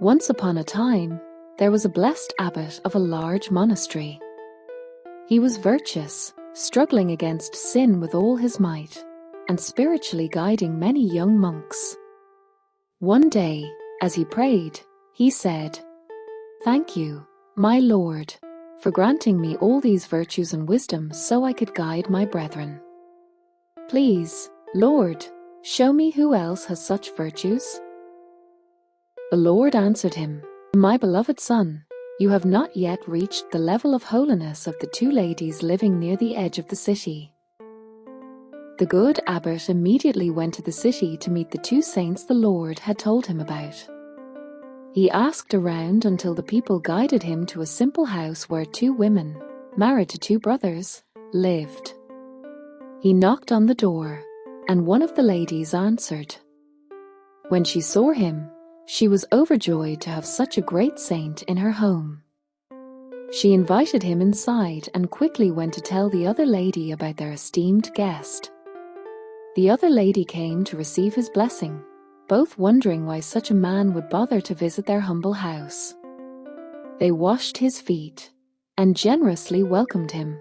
Once upon a time, there was a blessed abbot of a large monastery. He was virtuous, struggling against sin with all his might, and spiritually guiding many young monks. One day, as he prayed, he said, "Thank you, my Lord, for granting me all these virtues and wisdom so I could guide my brethren. Please, Lord, show me who else has such virtues." The Lord answered him, "My beloved son, you have not yet reached the level of holiness of the two ladies living near the edge of the city." The good abbot immediately went to the city to meet the two saints the Lord had told him about. He asked around until the people guided him to a simple house where two women, married to two brothers, lived. He knocked on the door, and one of the ladies answered. When she saw him, she was overjoyed to have such a great saint in her home. She invited him inside and quickly went to tell the other lady about their esteemed guest. The other lady came to receive his blessing, both wondering why such a man would bother to visit their humble house. They washed his feet and generously welcomed him.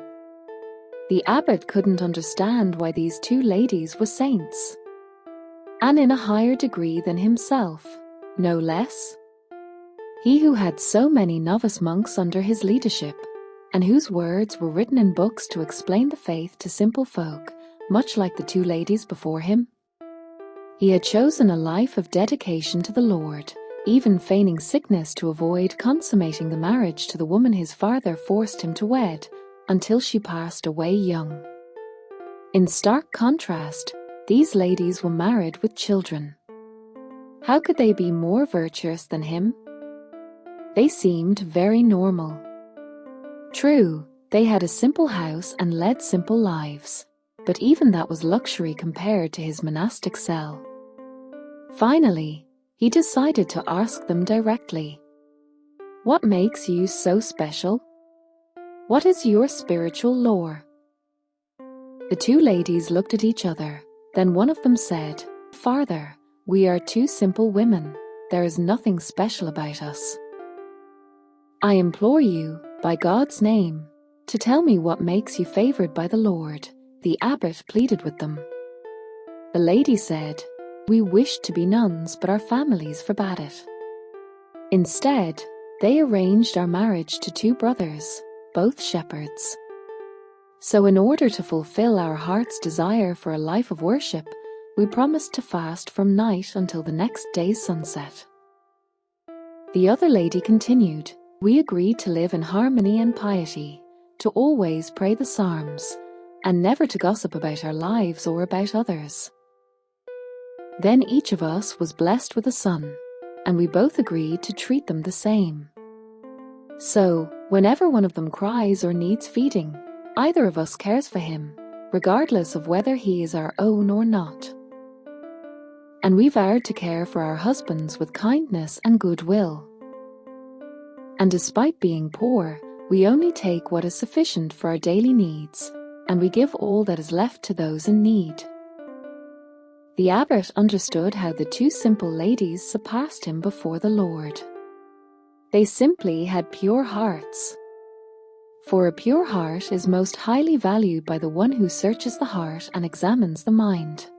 The abbot couldn't understand why these two ladies were saints, and in a higher degree than himself, no less. He who had so many novice monks under his leadership, and whose words were written in books to explain the faith to simple folk, much like the two ladies before him. He had chosen a life of dedication to the Lord, even feigning sickness to avoid consummating the marriage to the woman his father forced him to wed, until she passed away young. In stark contrast, these ladies were married with children. How could they be more virtuous than him? They seemed very normal. True, they had a simple house and led simple lives, but even that was luxury compared to his monastic cell. Finally, he decided to ask them directly, "What makes you so special? What is your spiritual lore?" The two ladies looked at each other, then one of them said, "Father, we are two simple women. There is nothing special about us. I implore you, by God's name, to tell me what makes you favored by the Lord," the abbot pleaded with them. The lady said, "We wished to be nuns, but our families forbade it. Instead, they arranged our marriage to two brothers, both shepherds. So in order to fulfill our heart's desire for a life of worship, we promised to fast from night until the next day's sunset." The other lady continued, "We agreed to live in harmony and piety, to always pray the psalms, and never to gossip about our lives or about others. Then each of us was blessed with a son, and we both agreed to treat them the same. So, whenever one of them cries or needs feeding, either of us cares for him, regardless of whether he is our own or not. And we vowed to care for our husbands with kindness and goodwill. And despite being poor, we only take what is sufficient for our daily needs, and we give all that is left to those in need." The abbot understood how the two simple ladies surpassed him before the Lord. They simply had pure hearts. For a pure heart is most highly valued by the one who searches the heart and examines the mind.